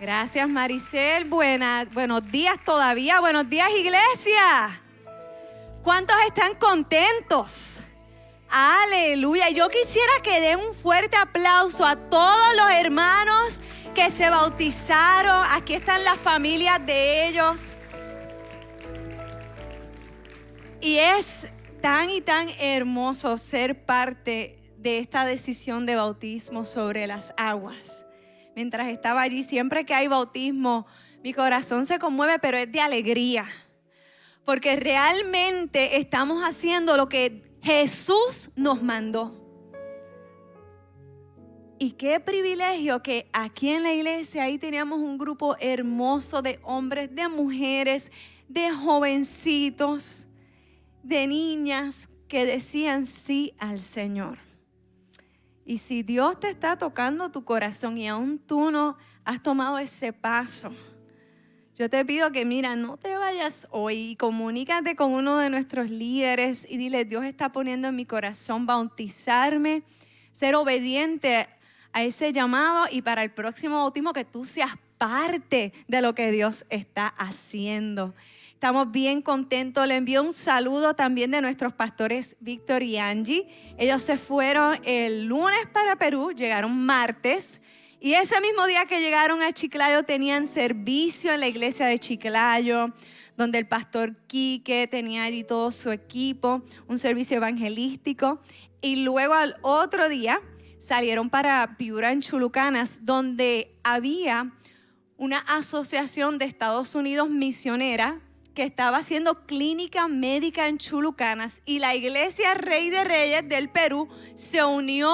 Gracias, Maricel. Buenos días todavía. Buenos días, iglesia. ¿Cuántos están contentos? Aleluya. Yo quisiera que den un fuerte aplauso a todos los hermanos que se bautizaron. Aquí están las familias de ellos. Y es tan y tan hermoso ser parte de esta decisión de bautismo sobre las aguas. Mientras estaba allí, siempre que hay bautismo, mi corazón se conmueve, pero es de alegría. Porque realmente estamos haciendo lo que Jesús nos mandó. Y qué privilegio que aquí en la iglesia ahí teníamos un grupo hermoso de hombres, de mujeres, de jovencitos, de niñas que decían sí al Señor. Y si Dios te está tocando tu corazón y aún tú no has tomado ese paso, yo te pido que mira, no te vayas hoy y comunícate con uno de nuestros líderes y dile: Dios está poniendo en mi corazón bautizarme, ser obediente a ese llamado, y para el próximo bautismo que tú seas parte de lo que Dios está haciendo. Estamos bien contentos. Le envío un saludo también de nuestros pastores Víctor y Angie. Ellos se fueron el lunes para Perú, llegaron martes. Y ese mismo día que llegaron a Chiclayo tenían servicio en la iglesia de Chiclayo, donde el pastor Quique tenía allí todo su equipo, un servicio evangelístico. Y luego al otro día salieron para Piura, en Chulucanas, donde había una asociación de Estados Unidos misionera que estaba haciendo clínica médica en Chulucanas, y la iglesia Rey de Reyes del Perú se unió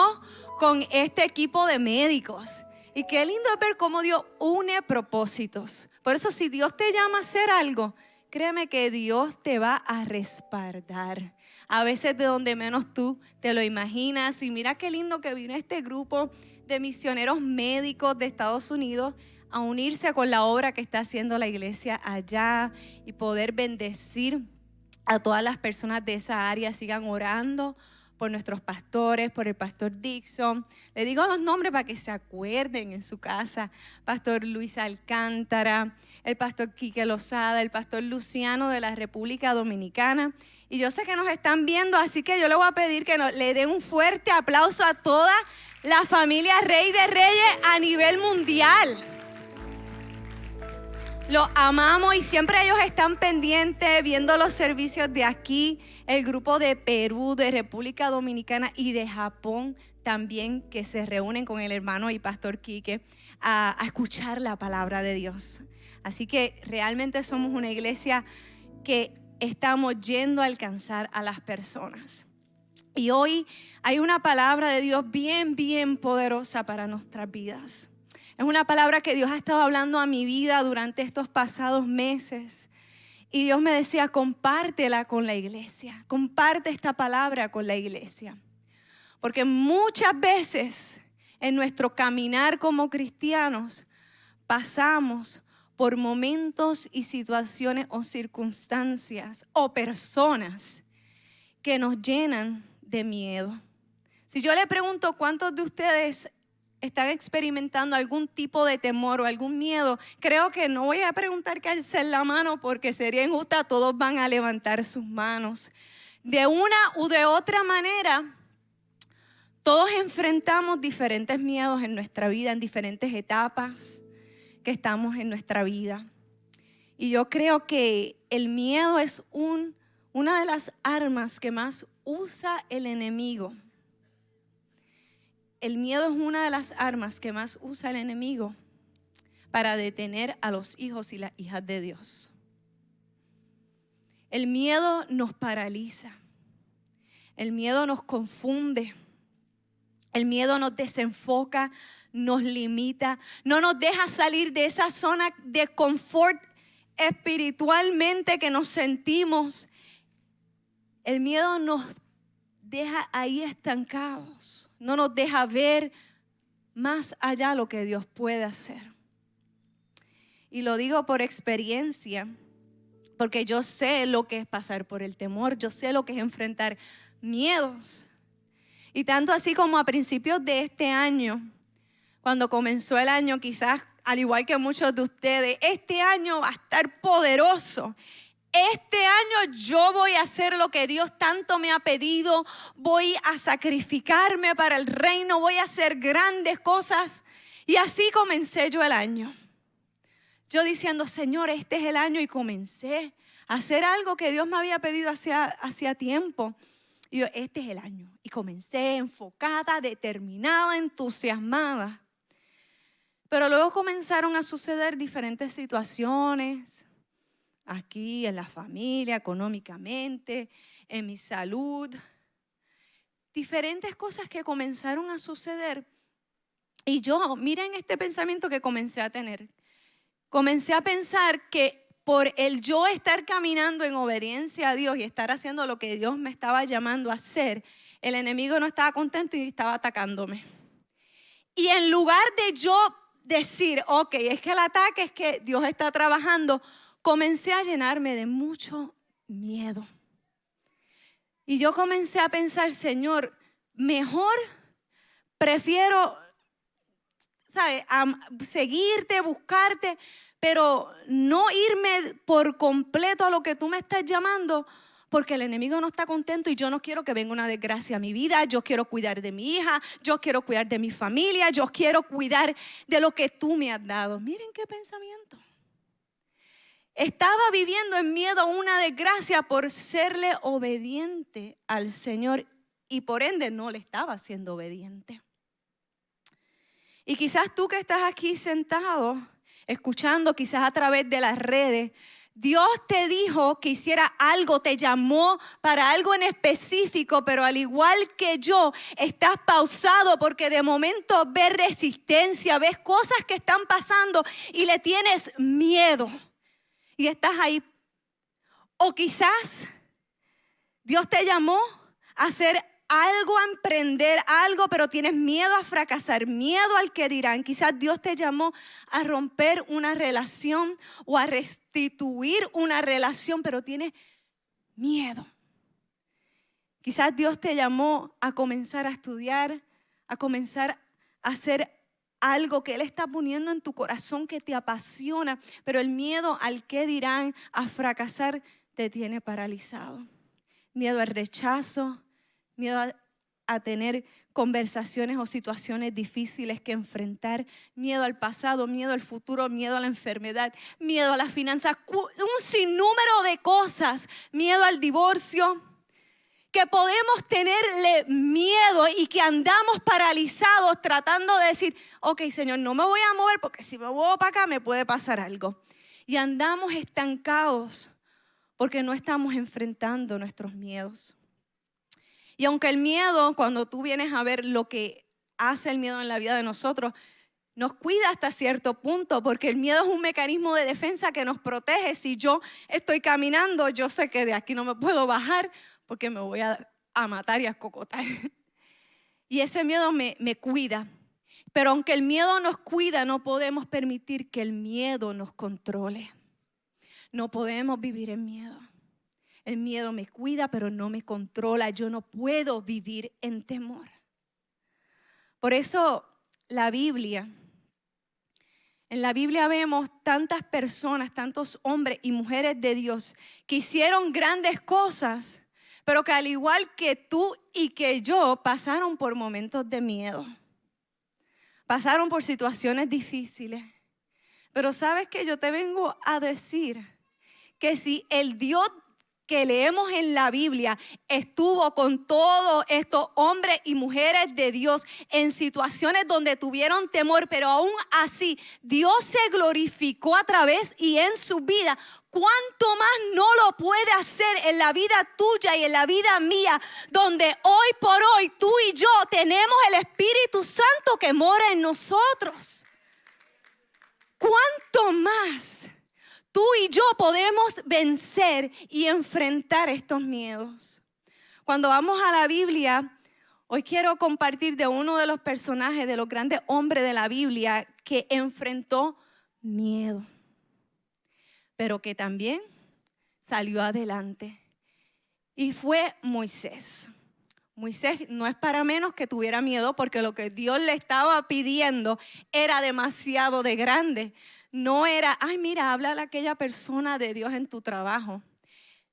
con este equipo de médicos. Y qué lindo ver cómo Dios une propósitos. Por eso, si Dios te llama a hacer algo, créeme que Dios te va a respaldar. A veces de donde menos tú te lo imaginas. Y mira qué lindo que vino este grupo de misioneros médicos de Estados Unidos a unirse con la obra que está haciendo la iglesia allá y poder bendecir a todas las personas de esa área. Sigan orando por nuestros pastores, por el pastor Dixon. Le digo los nombres para que se acuerden en su casa: pastor Luis Alcántara, el pastor Quique Lozada, el pastor Luciano de la República Dominicana. Y yo sé que nos están viendo, así que yo le voy a pedir que le den un fuerte aplauso a toda la familia Rey de Reyes a nivel mundial. Los amamos y siempre ellos están pendientes viendo los servicios de aquí, el grupo de Perú, de República Dominicana y de Japón también, que se reúnen con el hermano y pastor Quique a escuchar la palabra de Dios. Así que realmente somos una iglesia que estamos yendo a alcanzar a las personas. Y hoy hay una palabra de Dios bien, bien poderosa para nuestras vidas. Es una palabra que Dios ha estado hablando a mi vida durante estos pasados meses. Y Dios me decía: compártela con la iglesia. Comparte esta palabra con la iglesia. Porque muchas veces en nuestro caminar como cristianos pasamos por momentos y situaciones o circunstancias o personas que nos llenan de miedo. Si yo le pregunto cuántos de ustedes están experimentando algún tipo de temor o algún miedo, creo que no voy a preguntar que alcen la mano porque sería injusta. Todos van a levantar sus manos. De una u de otra manera, todos enfrentamos diferentes miedos en nuestra vida, en diferentes etapas que estamos en nuestra vida. Y yo creo que el miedo es una de las armas que más usa el enemigo. El miedo es una de las armas que más usa el enemigo para detener a los hijos y las hijas de Dios. El miedo nos paraliza. El miedo nos confunde. El miedo nos desenfoca, nos limita, no nos deja salir de esa zona de confort espiritualmente que nos sentimos. El miedo nos deja ahí estancados. No nos deja ver más allá lo que Dios puede hacer. Y lo digo por experiencia, porque yo sé lo que es pasar por el temor, yo sé lo que es enfrentar miedos. Y tanto así como a principios de este año, cuando comenzó el año, quizás al igual que muchos de ustedes, este año va a estar poderoso. Este año yo voy a hacer lo que Dios tanto me ha pedido. Voy a sacrificarme para el reino. Voy a hacer grandes cosas. Y así comencé yo el año. Yo diciendo, Señor, este es el año. Y comencé a hacer algo que Dios me había pedido hacía tiempo. Y yo, este es el año. Y comencé enfocada, determinada, entusiasmada. Pero luego comenzaron a suceder diferentes situaciones. Aquí, en la familia, económicamente, en mi salud. Diferentes cosas que comenzaron a suceder. Y yo, miren este pensamiento que comencé a tener. Comencé a pensar que por el yo estar caminando en obediencia a Dios y estar haciendo lo que Dios me estaba llamando a hacer, el enemigo no estaba contento y estaba atacándome. Y en lugar de yo decir, ok, es que el ataque es que Dios está trabajando, comencé a llenarme de mucho miedo. Y yo comencé a pensar, Señor, mejor prefiero, ¿sabes? Seguirte, buscarte, pero no irme por completo a lo que tú me estás llamando, porque el enemigo no está contento y yo no quiero que venga una desgracia a mi vida. Yo quiero cuidar de mi hija, yo quiero cuidar de mi familia, yo quiero cuidar de lo que tú me has dado. Miren qué pensamiento. Estaba viviendo en miedo a una desgracia por serle obediente al Señor y por ende no le estaba siendo obediente. Y quizás tú que estás aquí sentado, escuchando quizás a través de las redes, Dios te dijo que hiciera algo, te llamó para algo en específico, pero al igual que yo, estás pausado porque de momento ves resistencia, ves cosas que están pasando y le tienes miedo. Y estás ahí. O quizás Dios te llamó a hacer algo, a emprender algo, pero tienes miedo a fracasar, miedo al que dirán. Quizás Dios te llamó a romper una relación o a restituir una relación, pero tienes miedo. Quizás Dios te llamó a comenzar a estudiar, a comenzar a hacer algo que Él está poniendo en tu corazón que te apasiona, pero el miedo al que dirán, a fracasar, te tiene paralizado. Miedo al rechazo, miedo a tener conversaciones o situaciones difíciles que enfrentar, miedo al pasado, miedo al futuro, miedo a la enfermedad, miedo a las finanzas, un sinnúmero de cosas, miedo al divorcio, que podemos tenerle miedo y que andamos paralizados tratando de decir, ok, Señor, no me voy a mover porque si me muevo para acá me puede pasar algo. Y andamos estancados porque no estamos enfrentando nuestros miedos. Y aunque el miedo, cuando tú vienes a ver lo que hace el miedo en la vida de nosotros, nos cuida hasta cierto punto, porque el miedo es un mecanismo de defensa que nos protege. Si yo estoy caminando, yo sé que de aquí no me puedo bajar, porque me voy a matar y a cocotar. Y ese miedo me cuida. Pero aunque el miedo nos cuida, no podemos permitir que el miedo nos controle. No podemos vivir en miedo. El miedo me cuida, pero no me controla. Yo no puedo vivir en temor. Por eso en la Biblia vemos tantas personas, tantos hombres y mujeres de Dios que hicieron grandes cosas, pero que al igual que tú y que yo pasaron por momentos de miedo, pasaron por situaciones difíciles. Pero sabes que yo te vengo a decir que si el Dios que leemos en la Biblia estuvo con todos estos hombres y mujeres de Dios en situaciones donde tuvieron temor, pero aún así Dios se glorificó a través y en su vida, ¿cuánto más no lo puede hacer en la vida tuya y en la vida mía, donde hoy por hoy tú y yo tenemos el Espíritu Santo que mora en nosotros? ¿Cuánto más tú y yo podemos vencer y enfrentar estos miedos? Cuando vamos a la Biblia, hoy quiero compartir de uno de los personajes, de los grandes hombres de la Biblia que enfrentó miedo, pero que también salió adelante. Y fue Moisés. Moisés no es para menos que tuviera miedo, porque lo que Dios le estaba pidiendo era demasiado de grande. No era, ay, mira, habla a aquella persona de Dios en tu trabajo.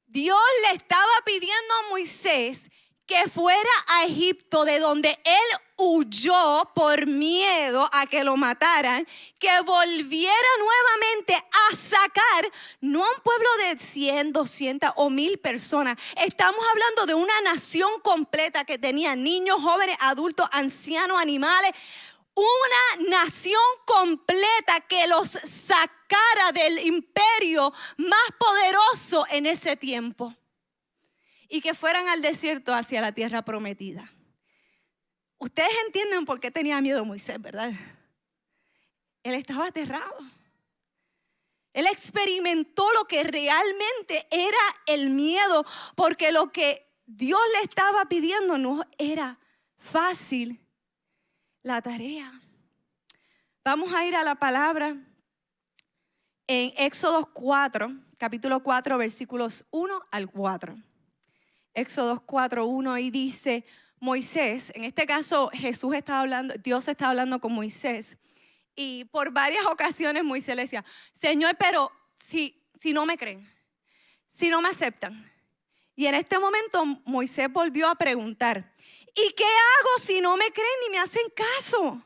Dios le estaba pidiendo a Moisés que fuera a Egipto, de donde él huyó por miedo a que lo mataran, que volviera nuevamente a sacar, no a un pueblo de 100, 200 o 1000 personas. Estamos hablando de una nación completa que tenía niños, jóvenes, adultos, ancianos, animales. Una nación completa que los sacara del imperio más poderoso en ese tiempo y que fueran al desierto hacia la tierra prometida. Ustedes entienden por qué tenía miedo Moisés, ¿verdad? Él estaba aterrado. Él experimentó lo que realmente era el miedo, porque lo que Dios le estaba pidiendo no era fácil la tarea. Vamos a ir a la palabra en Éxodo 4, capítulo 4, versículos 1 al 4. Éxodo 4, 1, y dice: Moisés, en este caso Jesús está hablando, Dios está hablando con Moisés, y por varias ocasiones Moisés le decía: Señor, pero si no me creen, si no me aceptan. Y en este momento Moisés volvió a preguntar: ¿y qué hago si no me creen ni me hacen caso?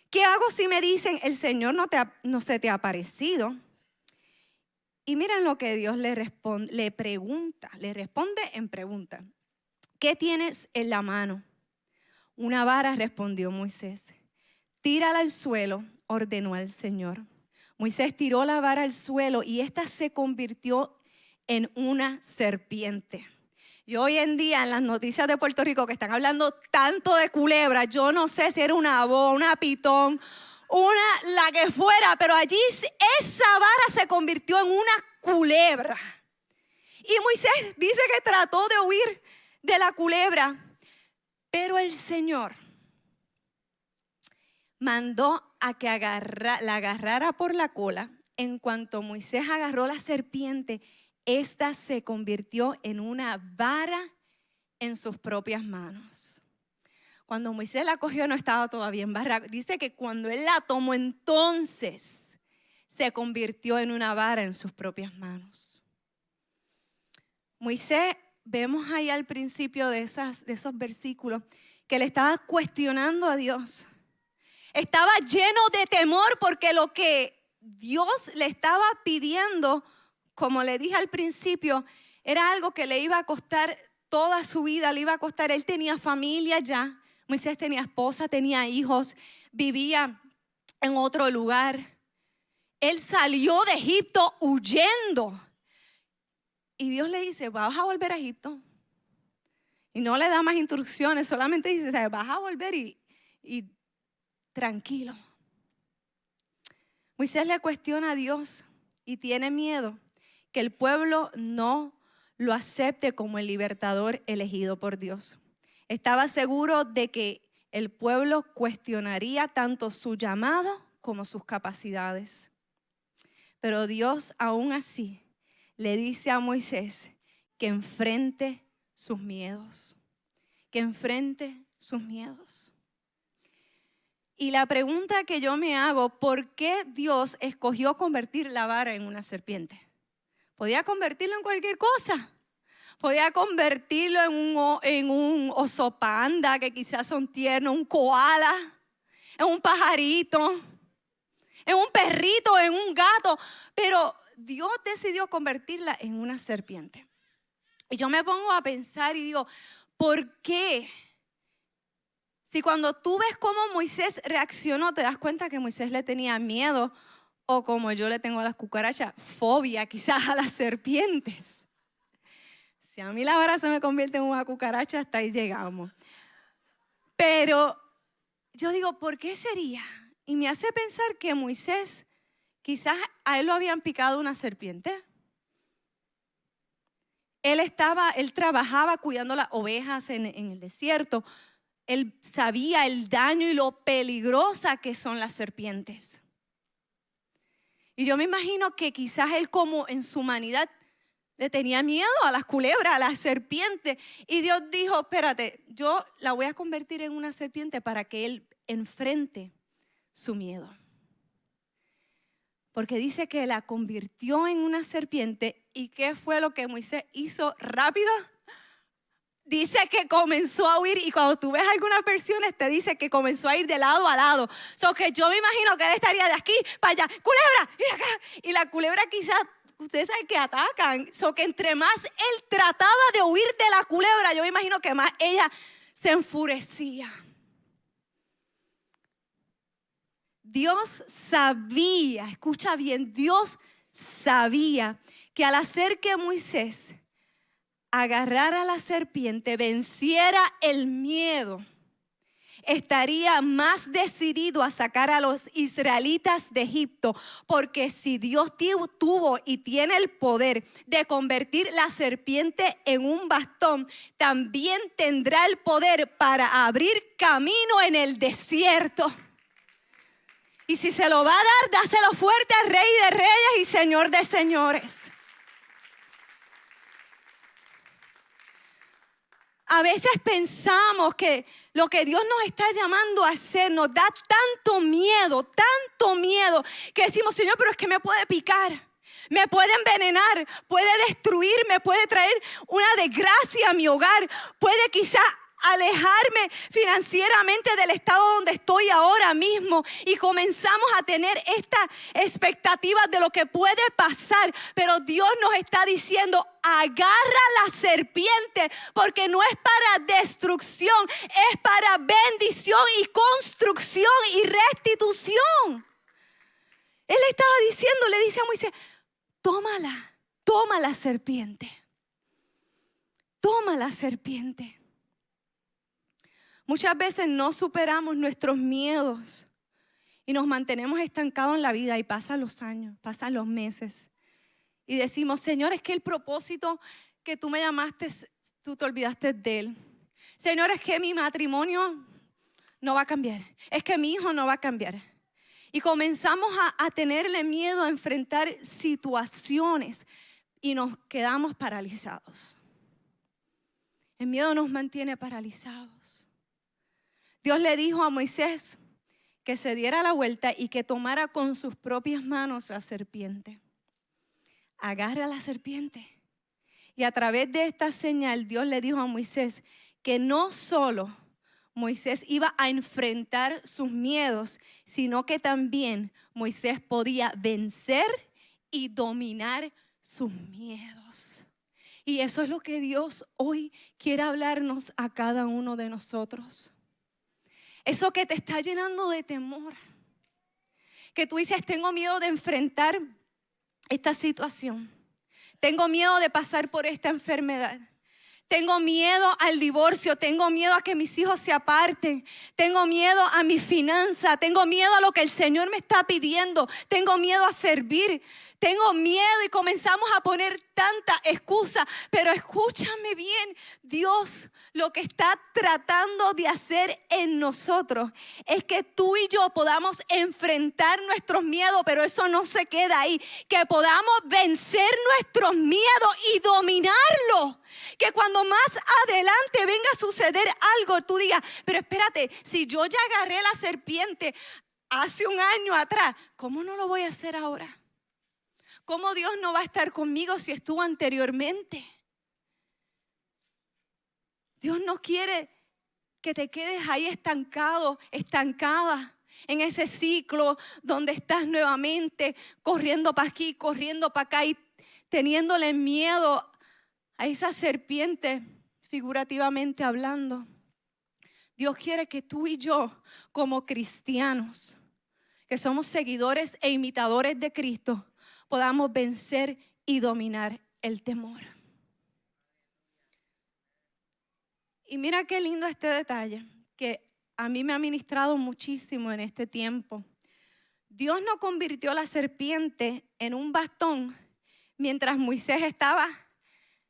¿Qué hago si me dicen, el Señor no se te ha aparecido? Y miren lo que Dios le responde en pregunta. ¿Qué tienes en la mano? Una vara, respondió Moisés. Tírala al suelo, ordenó el Señor. Moisés tiró la vara al suelo y ésta se convirtió en una serpiente. Y hoy en día en las noticias de Puerto Rico que están hablando tanto de culebra, yo no sé si era una boa, una pitón, la que fuera, pero allí esa vara se convirtió en una culebra. Y Moisés dice que trató de huir de la culebra, pero el Señor mandó a que la agarrara por la cola. En cuanto Moisés agarró la serpiente, esta se convirtió en una vara en sus propias manos. Cuando Moisés la cogió no estaba todavía en barra. Dice que cuando él la tomó, entonces se convirtió en una vara en sus propias manos. Moisés, vemos ahí al principio de esos versículos que le estaba cuestionando a Dios. Estaba lleno de temor porque lo que Dios le estaba pidiendo, como le dije al principio, era algo que le iba a costar toda su vida, le iba a costar. Él tenía familia ya, Moisés tenía esposa, tenía hijos, vivía en otro lugar. Él salió de Egipto huyendo. Y Dios le dice: vas a volver a Egipto. Y no le da más instrucciones, solamente dice: vas a volver y tranquilo. Moisés le cuestiona a Dios y tiene miedo que el pueblo no lo acepte como el libertador elegido por Dios. Estaba seguro de que el pueblo cuestionaría tanto su llamado como sus capacidades. Pero Dios aún así le dice a Moisés que enfrente sus miedos. Que enfrente sus miedos. Y la pregunta que yo me hago: ¿por qué Dios escogió convertir la vara en una serpiente? Podía convertirlo en cualquier cosa. Podía convertirlo en un oso panda, que quizás son tiernos, un koala, en un pajarito, en un perrito, en un gato. Pero Dios decidió convertirla en una serpiente. Y yo me pongo a pensar y digo: ¿por qué? Si cuando tú ves cómo Moisés reaccionó, te das cuenta que Moisés le tenía miedo, o como yo le tengo a las cucarachas, fobia quizás a las serpientes. Si a mí la vara se me convierte en una cucaracha, hasta ahí llegamos. Pero yo digo: ¿por qué sería? Y me hace pensar que Moisés, quizás a él lo habían picado una serpiente. Él trabajaba cuidando las ovejas en el desierto. Él sabía el daño y lo peligrosa que son las serpientes. Y yo me imagino que quizás él, como en su humanidad, Le tenía miedo a las culebras, a las serpientes. Y Dios dijo, espérate, yo la voy a convertir en una serpiente para que él enfrente su miedo. Porque dice que la convirtió en una serpiente. ¿Y qué fue lo que Moisés hizo rápido? Dice que comenzó a huir, y cuando tú ves algunas versiones te dice que comenzó a ir de lado a lado. Que yo me imagino que él estaría de aquí para allá, culebra, y acá. Y la culebra quizás, ustedes saben que atacan. Que entre más él trataba de huir de la culebra, yo me imagino que más ella se enfurecía. Dios sabía, escucha bien, Dios sabía que al hacer que Moisés agarrara a la serpiente, venciera el miedo, estaría más decidido a sacar a los israelitas de Egipto. Porque si Dios tuvo y tiene el poder de convertir la serpiente en un bastón, también tendrá el poder para abrir camino en el desierto. Y si se lo va a dar, dáselo fuerte al Rey de Reyes y Señor de Señores. A veces pensamos que lo que Dios nos está llamando a hacer nos da tanto miedo, que decimos, Señor, pero es que me puede picar, me puede envenenar, puede destruirme, puede traer una desgracia a mi hogar, puede quizá alejarme financieramente del estado donde estoy ahora mismo. Y comenzamos a tener esta expectativa de lo que puede pasar. Pero Dios nos está diciendo, agarra la serpiente, porque no es para destrucción, es para bendición y construcción y restitución. Él estaba diciendo, le dice a Moisés, toma la serpiente. Toma la serpiente. Muchas veces no superamos nuestros miedos y nos mantenemos estancados en la vida, y pasan los años, pasan los meses y decimos, Señor, es que el propósito que tú me llamaste, tú te olvidaste de él. Señor, es que mi matrimonio no va a cambiar, es que mi hijo no va a cambiar. Y comenzamos a tenerle miedo a enfrentar situaciones y nos quedamos paralizados. El miedo nos mantiene paralizados. Dios le dijo a Moisés que se diera la vuelta y que tomara con sus propias manos la serpiente. Agarra la serpiente. Y a través de esta señal, Dios le dijo a Moisés que no solo Moisés iba a enfrentar sus miedos, sino que también Moisés podía vencer y dominar sus miedos. Y eso es lo que Dios hoy quiere hablarnos a cada uno de nosotros. Eso que te está llenando de temor, que tú dices, tengo miedo de enfrentar esta situación, tengo miedo de pasar por esta enfermedad, tengo miedo al divorcio, tengo miedo a que mis hijos se aparten, tengo miedo a mi finanza, tengo miedo a lo que el Señor me está pidiendo, tengo miedo a servir, tengo miedo, y comenzamos a poner tanta excusa. Pero escúchame bien, Dios lo que está tratando de hacer en nosotros es que tú y yo podamos enfrentar nuestros miedos, pero eso no se queda ahí, que podamos vencer nuestros miedos y dominarlos. Que cuando más adelante venga a suceder algo, tú digas, pero espérate, si yo ya agarré la serpiente hace un año atrás, ¿cómo no lo voy a hacer ahora? ¿Cómo Dios no va a estar conmigo si estuvo anteriormente? Dios no quiere que te quedes ahí estancado, estancada en ese ciclo donde estás nuevamente corriendo para aquí, corriendo para acá y teniéndole miedo a esa serpiente, figurativamente hablando. Dios quiere que tú y yo, como cristianos, que somos seguidores e imitadores de Cristo, podamos vencer y dominar el temor. Y mira qué lindo este detalle, que a mí me ha ministrado muchísimo en este tiempo. Dios no convirtió la serpiente en un bastón mientras Moisés estaba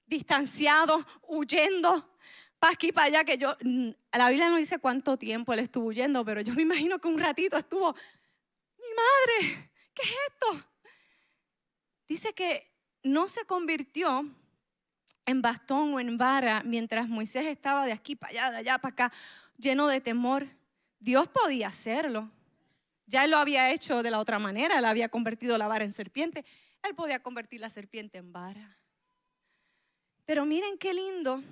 distanciado, huyendo para aquí, para allá, que la Biblia no dice cuánto tiempo él estuvo huyendo, pero yo me imagino que un ratito estuvo, mi madre, ¿qué es esto? Dice que no se convirtió en bastón o en vara mientras Moisés estaba de aquí para allá, de allá para acá, lleno de temor. Dios podía hacerlo. Ya él lo había hecho de la otra manera. Él había convertido la vara en serpiente. Él podía convertir la serpiente en vara. Pero miren qué lindo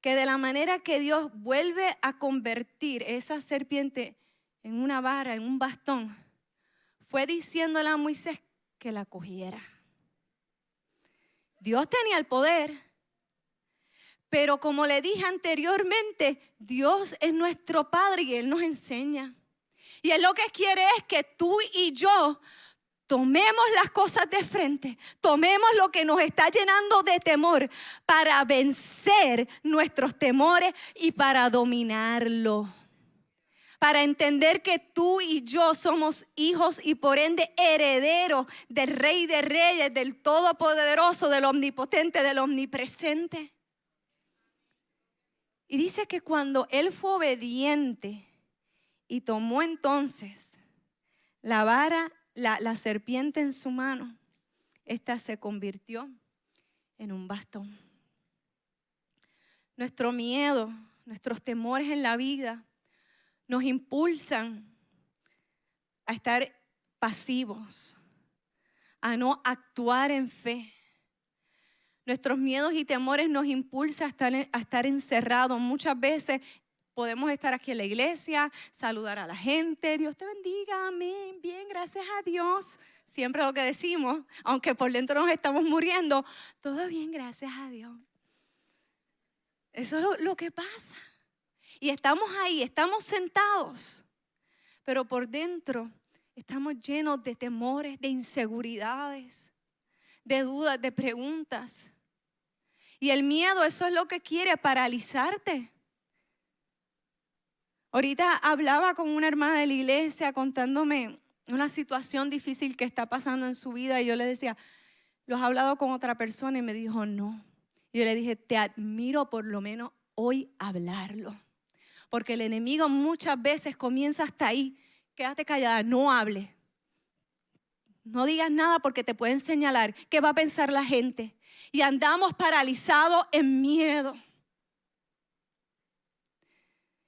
que de la manera que Dios vuelve a convertir esa serpiente en una vara, en un bastón, fue diciéndole a Moisés que la cogiera. Dios tenía el poder, pero como le dije anteriormente, Dios es nuestro Padre y Él nos enseña. Y Él lo que quiere es que tú y yo tomemos las cosas de frente, tomemos lo que nos está llenando de temor para vencer nuestros temores y para dominarlo. Para entender que tú y yo somos hijos y por ende herederos del Rey de Reyes, del Todopoderoso, del Omnipotente, del Omnipresente. Y dice que cuando él fue obediente y tomó entonces la vara, la serpiente en su mano, esta se convirtió en un bastón. Nuestro miedo, nuestros temores en la vida nos impulsan a estar pasivos, a no actuar en fe. Nuestros miedos y temores nos impulsan a estar encerrados. Muchas veces podemos estar aquí en la iglesia, saludar a la gente, Dios te bendiga, amén, bien, gracias a Dios. Siempre lo que decimos, aunque por dentro nos estamos muriendo, todo bien, gracias a Dios. Eso es lo que pasa. Y estamos ahí, estamos sentados, pero por dentro estamos llenos de temores, de inseguridades, de dudas, de preguntas. Y el miedo, eso es lo que quiere, paralizarte. Ahorita hablaba con una hermana de la iglesia contándome una situación difícil que está pasando en su vida y yo le decía, ¿lo has hablado con otra persona? Y me dijo, no. Y yo le dije, te admiro por lo menos hoy hablarlo. Porque el enemigo muchas veces comienza hasta ahí. Quédate callada, no hable. No digas nada porque te pueden señalar. ¿Qué va a pensar la gente? Y andamos paralizados en miedo.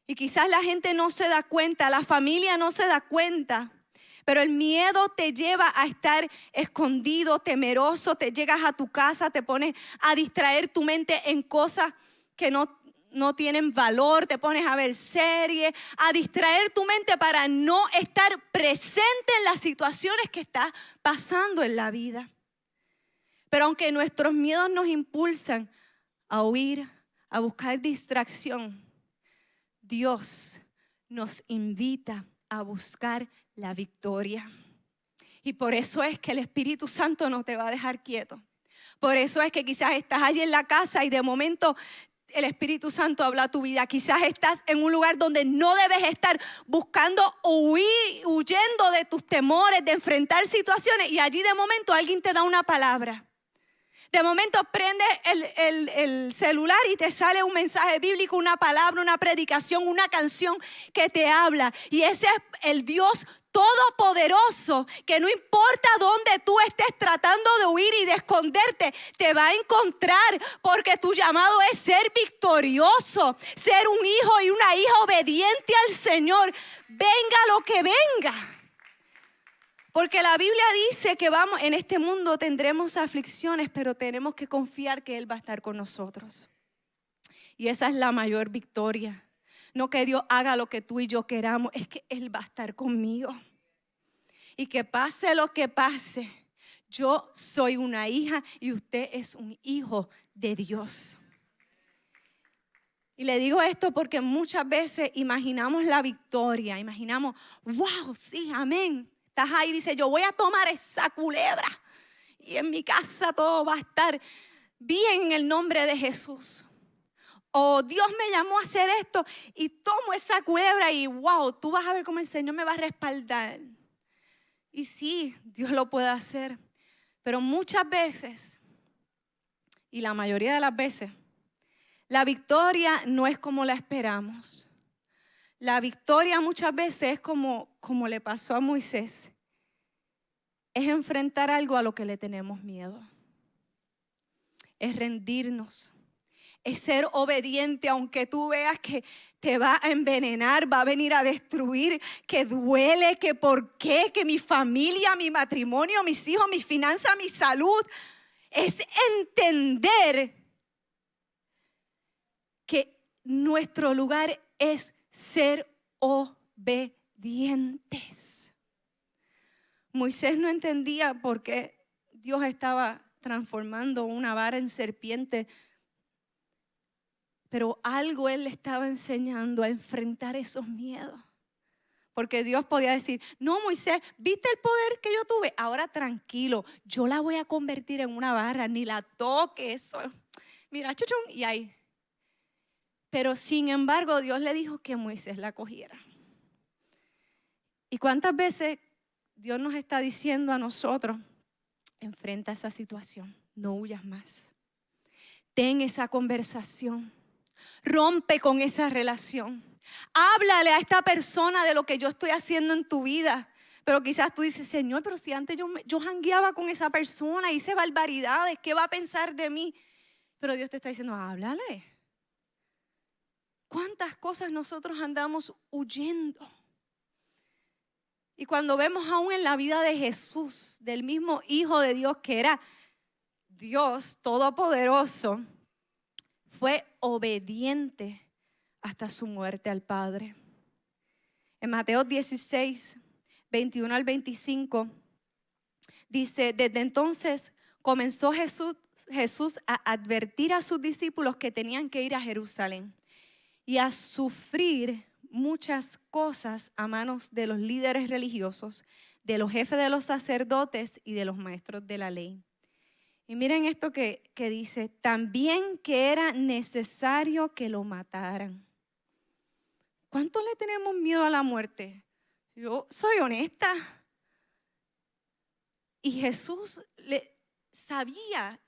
Y quizás la gente no se da cuenta, la familia no se da cuenta. Pero el miedo te lleva a estar escondido, temeroso. Te llegas a tu casa, te pones a distraer tu mente en cosas que no tienen valor, te pones a ver series, a distraer tu mente para no estar presente en las situaciones que estás pasando en la vida. Pero aunque nuestros miedos nos impulsan a huir, a buscar distracción, Dios nos invita a buscar la victoria. Y por eso es que el Espíritu Santo no te va a dejar quieto. Por eso es que quizás estás allí en la casa y de momento el Espíritu Santo habla a tu vida. Quizás estás en un lugar donde no debes estar, buscando huyendo de tus temores, de enfrentar situaciones, y allí de momento alguien te da una palabra. De momento prendes el celular y te sale un mensaje bíblico, una palabra, una predicación, una canción que te habla. Y ese es el Dios todopoderoso, que no importa dónde tú estés tratando de huir y de esconderte, te va a encontrar, porque tu llamado es ser victorioso, ser un hijo y una hija obediente al Señor, venga lo que venga. Porque la Biblia dice que en este mundo tendremos aflicciones, pero tenemos que confiar que Él va a estar con nosotros. Y esa es la mayor victoria. No que Dios haga lo que tú y yo queramos, es que Él va a estar conmigo. Y que pase lo que pase, yo soy una hija y usted es un hijo de Dios. Y le digo esto porque muchas veces imaginamos la victoria, imaginamos, wow, sí, amén. Estás ahí y dices, yo voy a tomar esa culebra y en mi casa todo va a estar bien en el nombre de Jesús. O Dios me llamó a hacer esto y tomo esa culebra y wow, tú vas a ver cómo el Señor me va a respaldar. Y sí, Dios lo puede hacer, pero muchas veces, y la mayoría de las veces, la victoria no es como la esperamos. La victoria muchas veces es como le pasó a Moisés. es enfrentar algo a lo que le tenemos miedo. Es rendirnos. Es ser obediente aunque tú veas que te va a envenenar, va a venir a destruir, que duele, que por qué, que mi familia, mi matrimonio, mis hijos, mis finanzas, mi salud. Es entender que nuestro lugar es ser obedientes. Moisés no entendía por qué Dios estaba transformando una vara en serpiente, pero algo Él le estaba enseñando a enfrentar esos miedos. Porque Dios podía decir, no, Moisés, ¿viste el poder que yo tuve? Ahora tranquilo, yo la voy a convertir en una vara, ni la toques. Mira, chuchum, y ahí. Pero sin embargo, Dios le dijo que Moisés la cogiera. ¿Y cuántas veces Dios nos está diciendo a nosotros, enfrenta esa situación, no huyas más? Ten esa conversación. Rompe con esa relación. Háblale a esta persona de lo que yo estoy haciendo en tu vida. Pero quizás tú dices, Señor, pero si antes yo jangueaba con esa persona, hice barbaridades, ¿qué va a pensar de mí? Pero Dios te está diciendo, háblale. ¿Cuántas cosas nosotros andamos huyendo? Y cuando vemos aún en la vida de Jesús, del mismo Hijo de Dios que era Dios todopoderoso, fue obediente hasta su muerte al Padre. En Mateo 16, 21 al 25, dice, desde entonces comenzó Jesús a advertir a sus discípulos que tenían que ir a Jerusalén y a sufrir muchas cosas a manos de los líderes religiosos, de los jefes de los sacerdotes y de los maestros de la ley. Y miren esto que dice, también que era necesario que lo mataran. ¿Cuánto le tenemos miedo a la muerte? Yo soy honesta. Y Jesús sabía.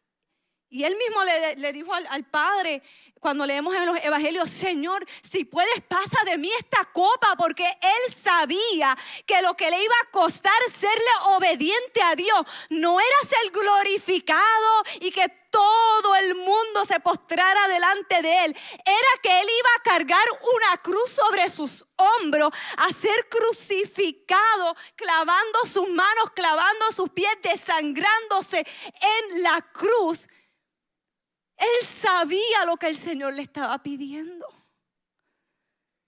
Y él mismo le dijo al Padre, cuando leemos en los evangelios, Señor, si puedes, pasa de mí esta copa, porque él sabía que lo que le iba a costar serle obediente a Dios no era ser glorificado y que todo el mundo se postrara delante de él. Era que él iba a cargar una cruz sobre sus hombros, a ser crucificado, clavando sus manos, clavando sus pies, desangrándose en la cruz. Él sabía lo que el Señor le estaba pidiendo.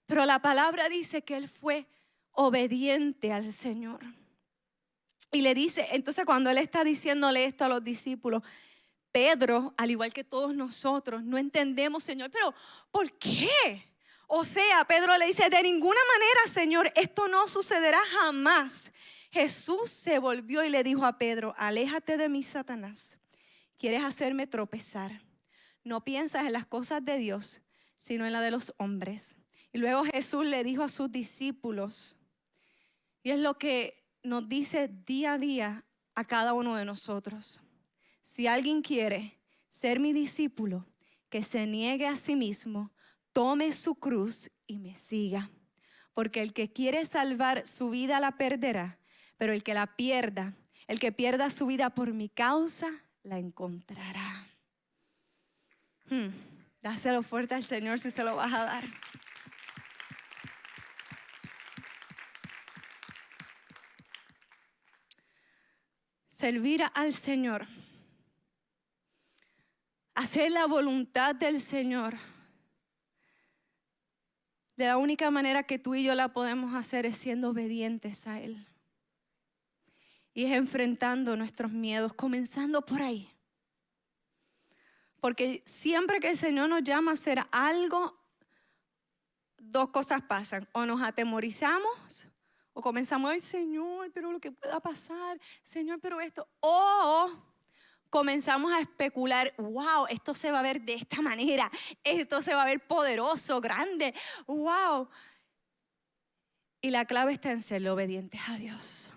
Pero la palabra dice que él fue obediente al Señor. Y le dice, entonces cuando él está diciéndole esto a los discípulos, Pedro, al igual que todos nosotros, no entendemos, Señor, pero ¿por qué? O sea, Pedro le dice, de ninguna manera, Señor, esto no sucederá jamás. Jesús se volvió y le dijo a Pedro, aléjate de mí, Satanás. ¿Quieres hacerme tropezar? No piensas en las cosas de Dios, sino en la de los hombres. Y luego Jesús le dijo a sus discípulos, y es lo que nos dice día a día a cada uno de nosotros. Si alguien quiere ser mi discípulo, que se niegue a sí mismo, tome su cruz y me siga. Porque el que quiere salvar su vida la perderá, pero el que la pierda, el que pierda su vida por mi causa, la encontrará. Dáselo fuerte al Señor si se lo vas a dar. Servir al Señor, hacer la voluntad del Señor, de la única manera que tú y yo la podemos hacer es siendo obedientes a Él. Y es enfrentando nuestros miedos, comenzando por ahí. Porque siempre que el Señor nos llama a hacer algo, dos cosas pasan. O nos atemorizamos, o comenzamos, ay Señor, pero lo que pueda pasar, Señor, pero esto. O comenzamos a especular, wow, esto se va a ver de esta manera, esto se va a ver poderoso, grande, wow. Y la clave está en serle obedientes a Dios.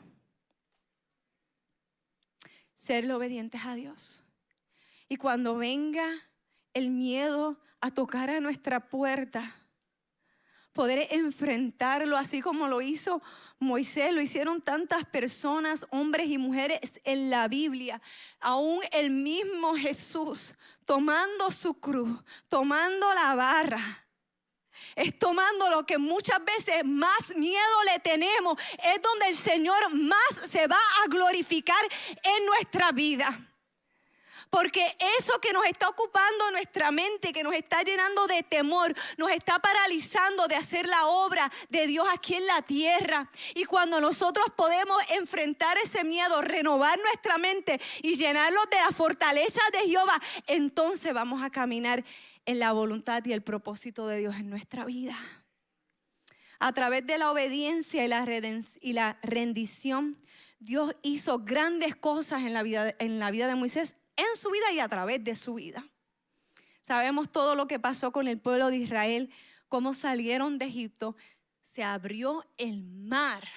Serle obedientes a Dios. Y cuando venga el miedo a tocar a nuestra puerta, poder enfrentarlo así como lo hizo Moisés, lo hicieron tantas personas, hombres y mujeres en la Biblia. Aún el mismo Jesús tomando su cruz, tomando la vara, es tomando lo que muchas veces más miedo le tenemos, es donde el Señor más se va a glorificar en nuestra vida. Porque eso que nos está ocupando nuestra mente, que nos está llenando de temor, nos está paralizando de hacer la obra de Dios aquí en la tierra. Y cuando nosotros podemos enfrentar ese miedo, renovar nuestra mente y llenarlo de la fortaleza de Jehová, entonces vamos a caminar en la voluntad y el propósito de Dios en nuestra vida. A través de la obediencia y la rendición, Dios hizo grandes cosas en la vida de Moisés, en su vida y a través de su vida. Sabemos todo lo que pasó con el pueblo de Israel, cómo salieron de Egipto, se abrió el mar.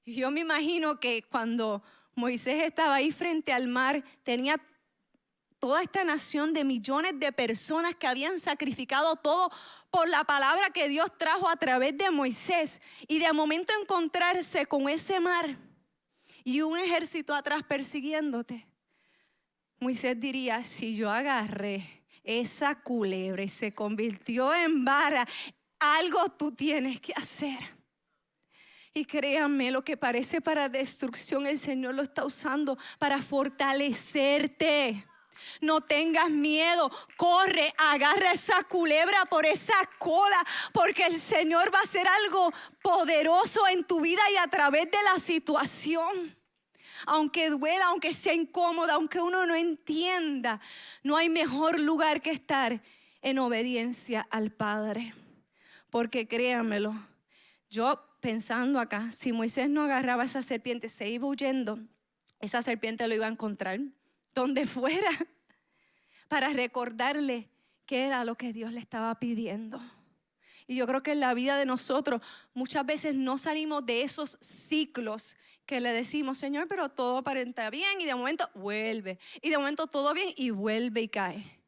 Y yo me imagino que cuando Moisés estaba ahí frente al mar, tenía toda esta nación de millones de personas que habían sacrificado todo por la palabra que Dios trajo a través de Moisés. Y de momento encontrarse con ese mar y un ejército atrás persiguiéndote. Moisés diría, si yo agarré esa culebra y se convirtió en vara, algo tú tienes que hacer. Y créanme, lo que parece para destrucción, el Señor lo está usando para fortalecerte. No tengas miedo, corre, agarra esa culebra por esa cola, porque el Señor va a hacer algo poderoso en tu vida y a través de la situación. Aunque duela, aunque sea incómoda, aunque uno no entienda, no hay mejor lugar que estar en obediencia al Padre. Porque créanmelo, yo pensando acá, si Moisés no agarraba esa serpiente, se iba huyendo, esa serpiente lo iba a encontrar donde fuera para recordarle qué era lo que Dios le estaba pidiendo. Y yo creo que en la vida de nosotros muchas veces no salimos de esos ciclos que le decimos, Señor, pero todo aparenta bien, y de momento vuelve, y de momento todo bien y vuelve y cae.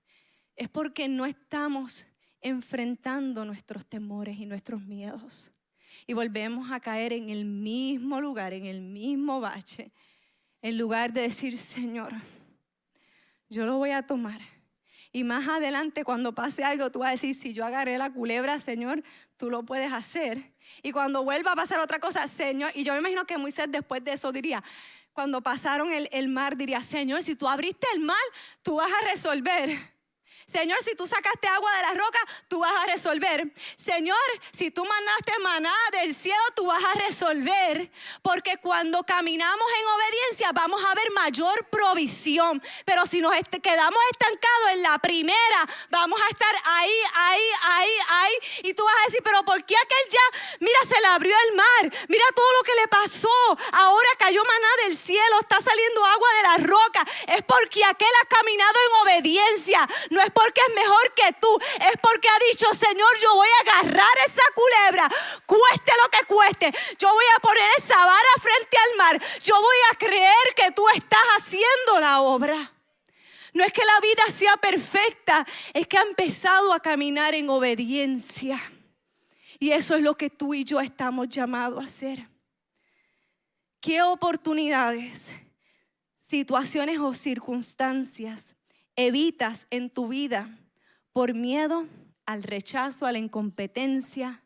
Es porque no estamos enfrentando nuestros temores y nuestros miedos, y volvemos a caer en el mismo lugar, en el mismo bache, en lugar de decir, Señor, yo lo voy a tomar. Y más adelante, cuando pase algo, tú vas a decir, si yo agarré la culebra, Señor, tú lo puedes hacer. Y cuando vuelva a pasar otra cosa, Señor, y yo me imagino que Moisés después de eso diría, cuando pasaron el mar, diría, Señor, si tú abriste el mar, tú vas a resolver. Señor, si tú sacaste agua de la roca, tú vas a resolver. Señor, si tú mandaste maná del cielo, tú vas a resolver. Porque cuando caminamos en obediencia vamos a ver mayor provisión. Pero si nos quedamos estancados en la primera, vamos a estar ahí. Y tú vas a decir, pero ¿por qué aquel ya? Mira, se le abrió el mar. Mira todo lo que le pasó. Ahora cayó maná del cielo, está saliendo agua de la roca. Es porque aquel ha caminado en obediencia. No es porque es mejor que tú, es porque ha dicho, Señor, yo voy a agarrar esa culebra, cueste lo que cueste. Yo voy a poner esa vara frente al mar. Yo voy a creer que tú estás haciendo la obra. No es que la vida sea perfecta, es que ha empezado a caminar en obediencia. Y eso es lo que tú y yo estamos llamados a hacer. ¿Qué oportunidades, situaciones o circunstancias evitas en tu vida por miedo al rechazo, a la incompetencia,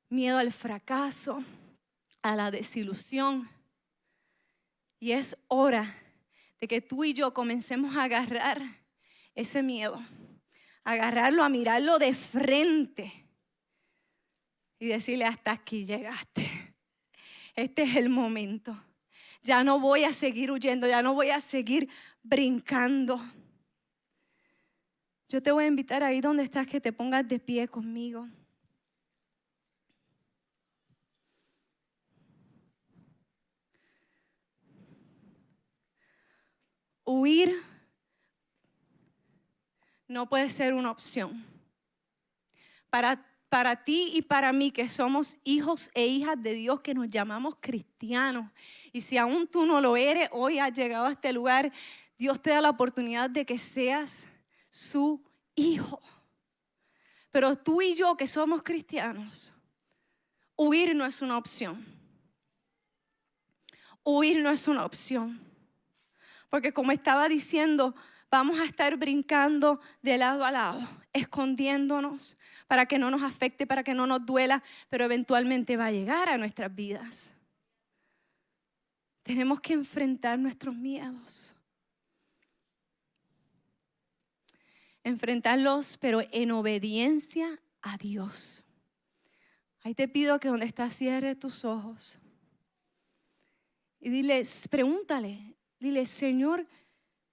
miedo al fracaso, a la desilusión? Y es hora de que tú y yo comencemos a agarrar ese miedo, a agarrarlo, a mirarlo de frente y decirle, hasta aquí llegaste. Este es el momento. Ya no voy a seguir huyendo, ya no voy a seguir brincando. Yo te voy a invitar ahí donde estás, que te pongas de pie conmigo. Huir no puede ser una opción. Para ti y para mí, que somos hijos e hijas de Dios, que nos llamamos cristianos, y si aún tú no lo eres, hoy has llegado a este lugar, Dios te da la oportunidad de que seas su hijo. Pero tú y yo que somos cristianos, huir no es una opción. Huir no es una opción. Porque como estaba diciendo, vamos a estar brincando de lado a lado, escondiéndonos para que no nos afecte, para que no nos duela, pero eventualmente va a llegar a nuestras vidas. Tenemos que enfrentar nuestros miedos. Enfrentarlos, pero en obediencia a Dios. Ahí te pido que donde estás cierres tus ojos y pregúntale, dile, Señor,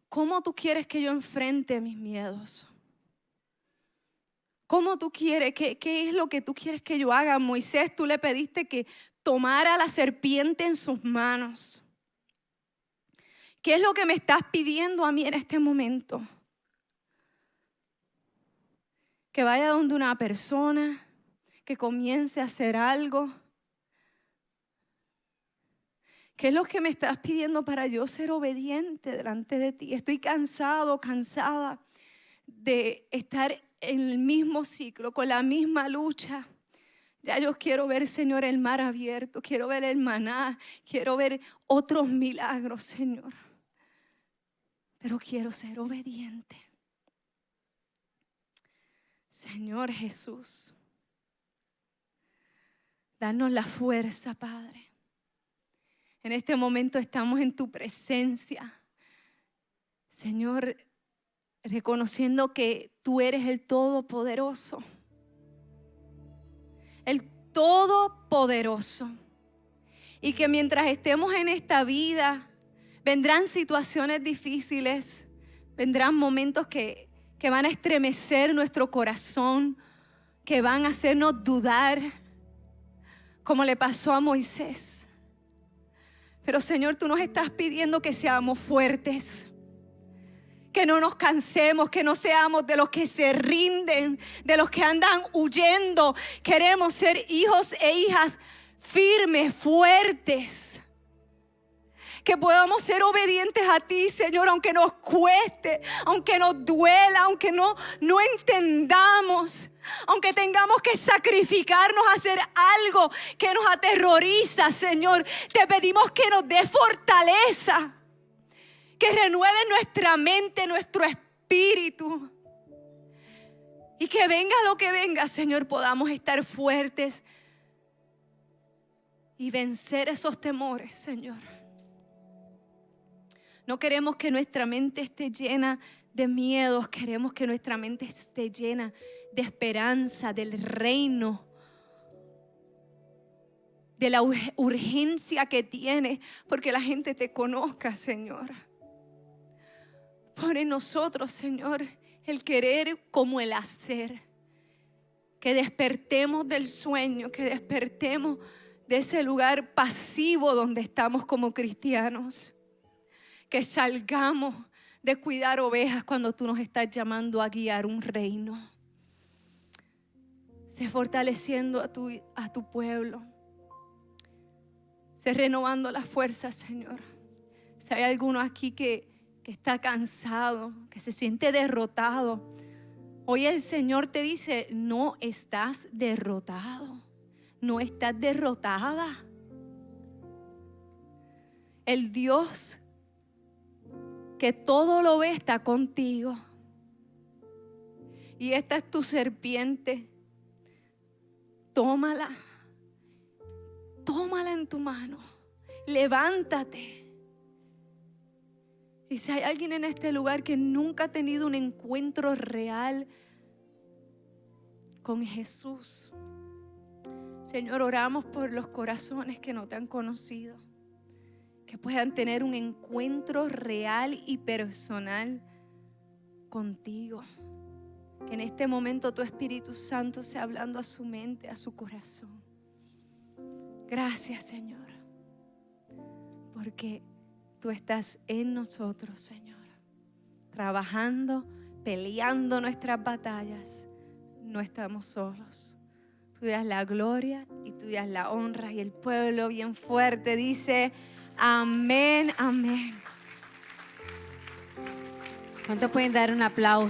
¿cómo tú quieres que yo enfrente mis miedos? ¿Cómo tú quieres? ¿Qué es lo que tú quieres que yo haga? Moisés, tú le pediste que tomara la serpiente en sus manos. ¿Qué es lo que me estás pidiendo a mí en este momento? Que vaya donde una persona, que comience a hacer algo. ¿Qué es lo que me estás pidiendo para yo ser obediente delante de ti? Estoy cansada de estar en el mismo ciclo, con la misma lucha. Ya yo quiero ver, Señor, el mar abierto, quiero ver el maná, quiero ver otros milagros, Señor. Pero quiero ser obediente. Señor Jesús, danos la fuerza, Padre. En este momento estamos en tu presencia, Señor, reconociendo que tú eres el Todopoderoso. El Todopoderoso. Y que mientras estemos en esta vida, vendrán situaciones difíciles, vendrán momentos que van a estremecer nuestro corazón, que van a hacernos dudar, como le pasó a Moisés. Pero Señor, tú nos estás pidiendo que seamos fuertes, que no nos cansemos, que no seamos de los que se rinden, de los que andan huyendo. Queremos ser hijos e hijas firmes, fuertes. Que podamos ser obedientes a ti, Señor, aunque nos cueste, aunque nos duela, aunque no entendamos, aunque tengamos que sacrificarnos a hacer algo que nos aterroriza, Señor. Te pedimos que nos dé fortaleza, que renueve nuestra mente, nuestro espíritu. Y que venga lo que venga, Señor, podamos estar fuertes y vencer esos temores, Señor. No queremos que nuestra mente esté llena de miedos, queremos que nuestra mente esté llena de esperanza, del reino, de la urgencia que tiene, porque la gente te conozca, Señor. Pon en nosotros, Señor, el querer como el hacer. Que despertemos del sueño, que despertemos de ese lugar pasivo donde estamos como cristianos. Que salgamos de cuidar ovejas cuando tú nos estás llamando a guiar un reino. Sé fortaleciendo a tu pueblo. Sé renovando las fuerzas, Señor. Si hay alguno aquí que está cansado, que se siente derrotado, hoy el Señor te dice, no estás derrotado, no estás derrotada. El Dios que todo lo ve está contigo. Y esta es tu serpiente. Tómala en tu mano. Levántate. Y si hay alguien en este lugar que nunca ha tenido un encuentro real con Jesús, Señor, oramos por los corazones que no te han conocido, que puedan tener un encuentro real y personal contigo. Que en este momento tu Espíritu Santo sea hablando a su mente, a su corazón. Gracias, Señor, porque tú estás en nosotros, Señor, trabajando, peleando nuestras batallas. No estamos solos. Tuya es la gloria y tuya es la honra. Y el pueblo bien fuerte dice: amén, amén. ¿Cuánto pueden dar un aplauso?